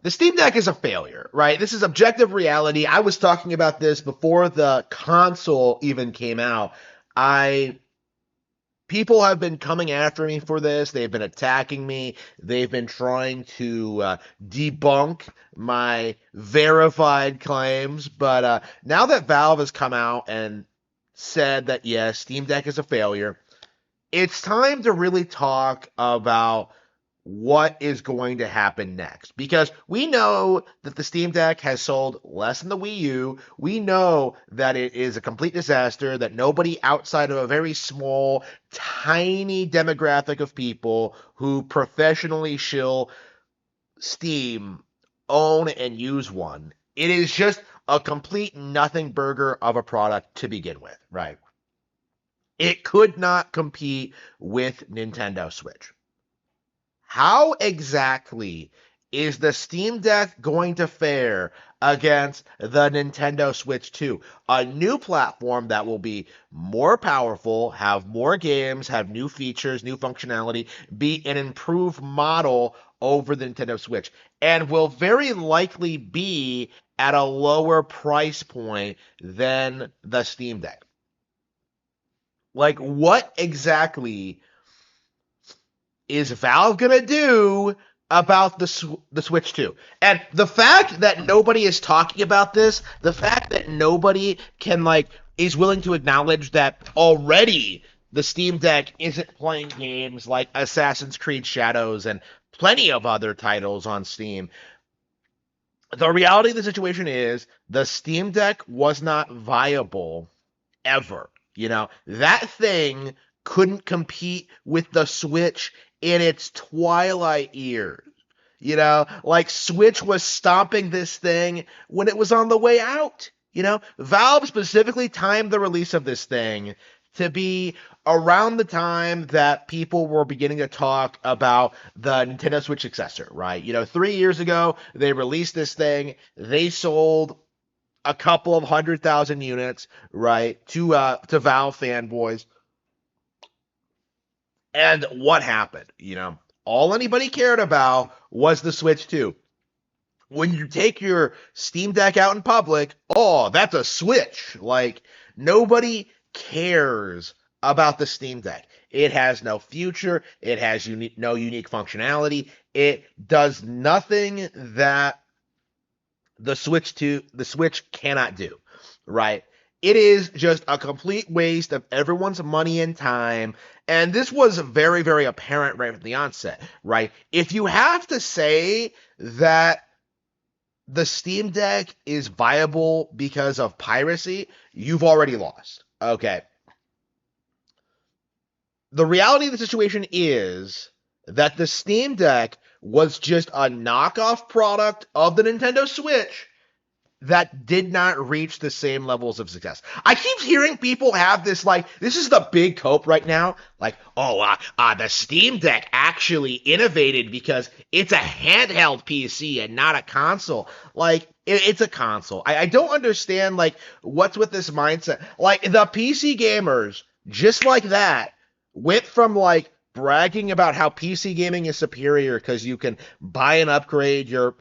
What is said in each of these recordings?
The Steam Deck is a failure, right? This is objective reality. I was talking about this before the console even came out. I People have been coming after me for this. They've been attacking me. They've been trying to debunk my verified claims. But now that Valve has come out and said that yes, Steam Deck is a failure, it's time to really talk about what is going to happen next. Because we know that the Steam Deck has sold less than the Wii U. We know that it is a complete disaster, that nobody outside of a very small, tiny demographic of people who professionally shill Steam own and use one. It is just a complete nothing burger of a product to begin with, right? It could not compete with Nintendo Switch. How exactly is the Steam Deck going to fare against the Nintendo Switch 2? A new platform that will be more powerful, have more games, have new features, new functionality, be an improved model over the Nintendo Switch, and will very likely be at a lower price point than the Steam Deck. Like, what exactly is Valve gonna do about the Switch 2? And the fact that nobody is talking about this, the fact that nobody can is willing to acknowledge that already the Steam Deck isn't playing games like Assassin's Creed Shadows and plenty of other titles on Steam. The reality of the situation is the Steam Deck was not viable ever. That thing couldn't compete with the Switch in its twilight years. Like Switch was stomping this thing when it was on the way out. Valve specifically timed the release of this thing to be around the time that people were beginning to talk about the Nintendo Switch successor, right? 3 years ago, they released this thing. They sold a couple of 100,000 units, right, to Valve fanboys. And what happened? All anybody cared about was the Switch 2. When you take your Steam Deck out in public, oh, that's a Switch. Like, nobody cares about the Steam Deck. It has no future. It has no unique functionality. It does nothing that the Switch cannot do, right? It is just a complete waste of everyone's money and time. And this was very, very apparent right from the onset, right? If you have to say that the Steam Deck is viable because of piracy, you've already lost. Okay. The reality of the situation is that the Steam Deck was just a knockoff product of the Nintendo Switch that did not reach the same levels of success. I keep hearing people have this this is the big cope right now. The Steam Deck actually innovated because it's a handheld PC and not a console. It's a console. I don't understand what's with this mindset. The PC gamers, just like that, went from bragging about how PC gaming is superior because you can buy and upgrade your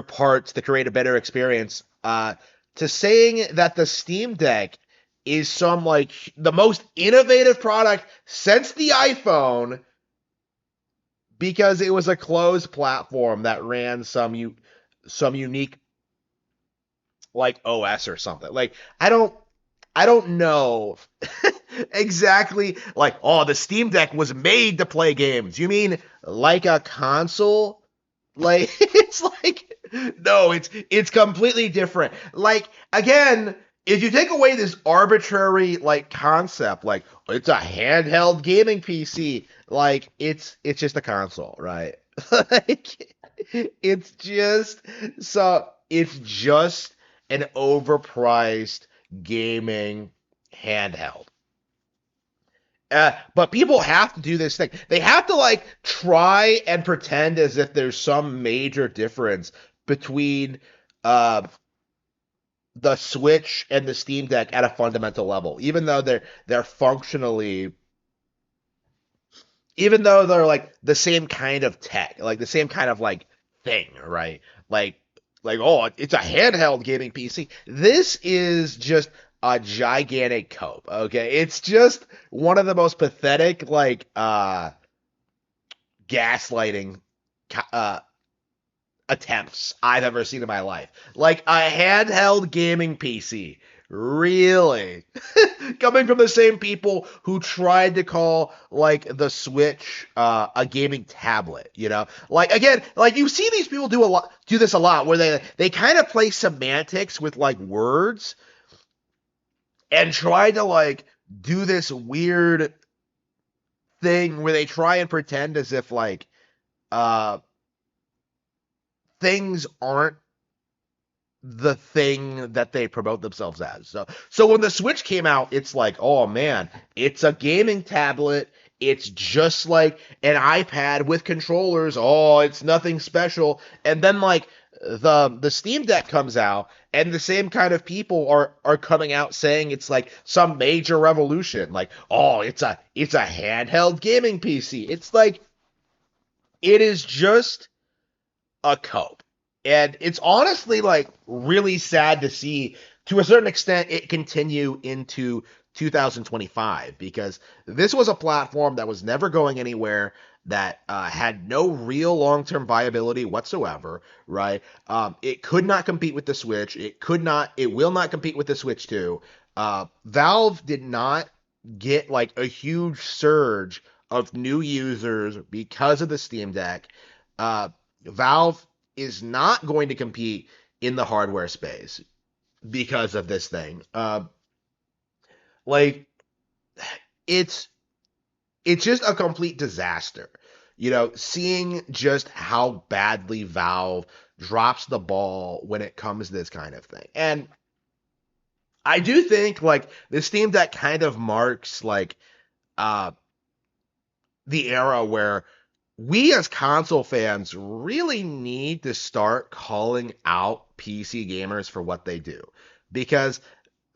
parts to create a better experience, to saying that the Steam Deck is the most innovative product since the iPhone because it was a closed platform that ran some unique OS or something. I don't know exactly the Steam Deck was made to play games. You mean like a console? It's no, it's completely different. Again, if you take away this arbitrary concept, it's a handheld gaming PC, it's just a console, right? like it's just it's just an overpriced gaming handheld. But people have to do this thing. They have to try and pretend as if there's some major difference between uh, the Switch and the Steam Deck at a fundamental level, even though they're functionally, even though they're the same kind of tech, the same kind of thing, right? Like oh, it's a handheld gaming PC. This is just a gigantic cope, okay? It's just one of the most pathetic gaslighting uh attempts I've ever seen in my life. Like a handheld gaming PC. Really? Coming from the same people who tried to call like the Switch a gaming tablet, you know? Like again, like you see these people do this a lot where they kind of play semantics with like words and try to like do this weird thing where they try and pretend as if like uh things aren't the thing that they promote themselves as. So when the Switch came out, it's like, oh man, it's a gaming tablet. It's just like an iPad with controllers. Oh, it's nothing special. And then like the Steam Deck comes out, and the same kind of people are coming out saying it's like some major revolution. Like, oh, it's a handheld gaming PC. It's like it is just a cope. And it's honestly like really sad to see to a certain extent it continue into 2025 because this was a platform that was never going anywhere that had no real long-term viability whatsoever, right? It could not compete with the Switch. It will not compete with the Switch 2. Valve did not get like a huge surge of new users because of the Steam Deck. Valve is not going to compete in the hardware space because of this thing. Like it's it's just a complete disaster. You know, seeing just how badly Valve drops the ball when it comes to this kind of thing. And I do think like the Steam Deck kind of marks like uh the era where we as console fans really need to start calling out PC gamers for what they do because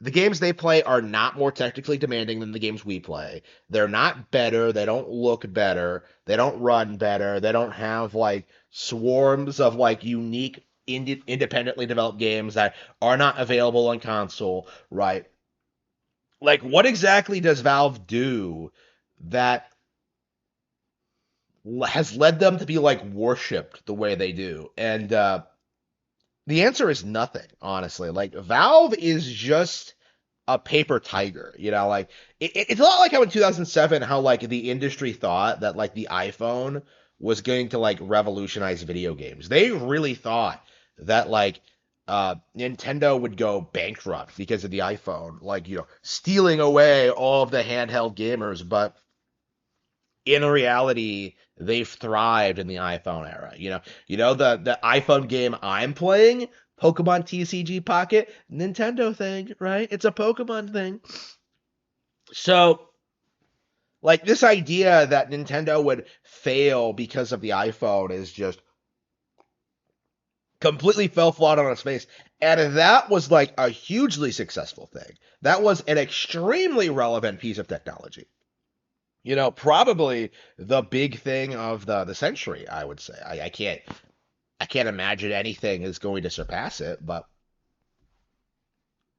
the games they play are not more technically demanding than the games we play. They're not better, they don't look better, they don't run better, they don't have like swarms of like unique independently developed games that are not available on console, right? Like what exactly does Valve do that has led them to be like worshipped the way they do? And the answer is nothing, honestly. Like Valve is just a paper tiger, you know, like it's a lot like how in 2007 how like the industry thought that like the iPhone was going to like revolutionize video games. They really thought that like Nintendo would go bankrupt because of the iPhone, like, you know, stealing away all of the handheld gamers, but in reality, they've thrived in the iPhone era. The iPhone game I'm playing, Pokemon TCG Pocket, Nintendo thing, right? It's a Pokemon thing. So, like this idea that Nintendo would fail because of the iPhone is just completely fell flat on its face. And that was like a hugely successful thing. That was an extremely relevant piece of technology. You know, probably the big thing of the century, I would say. I can't imagine anything is going to surpass it, but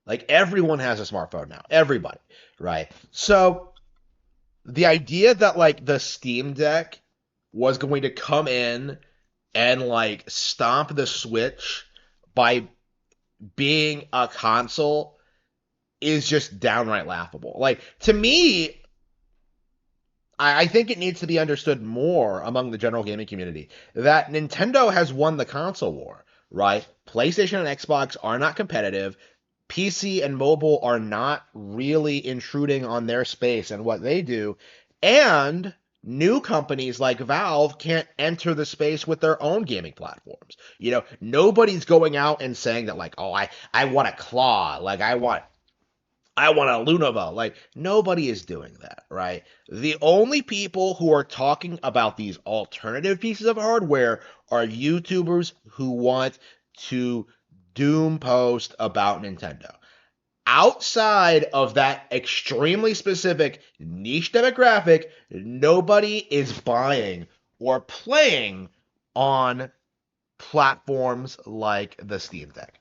like everyone has a smartphone now. Everybody, right? So the idea that like the Steam Deck was going to come in and like stomp the Switch by being a console is just downright laughable. Like to me, I think it needs to be understood more among the general gaming community that Nintendo has won the console war, right? PlayStation and Xbox are not competitive. PC and mobile are not really intruding on their space and what they do. And new companies like Valve can't enter the space with their own gaming platforms. You know, nobody's going out and saying that like, oh, I want a claw, like I want a Lenovo. Like, nobody is doing that, right? The only people who are talking about these alternative pieces of hardware are YouTubers who want to doom post about Nintendo. Outside of that extremely specific niche demographic, nobody is buying or playing on platforms like the Steam Deck.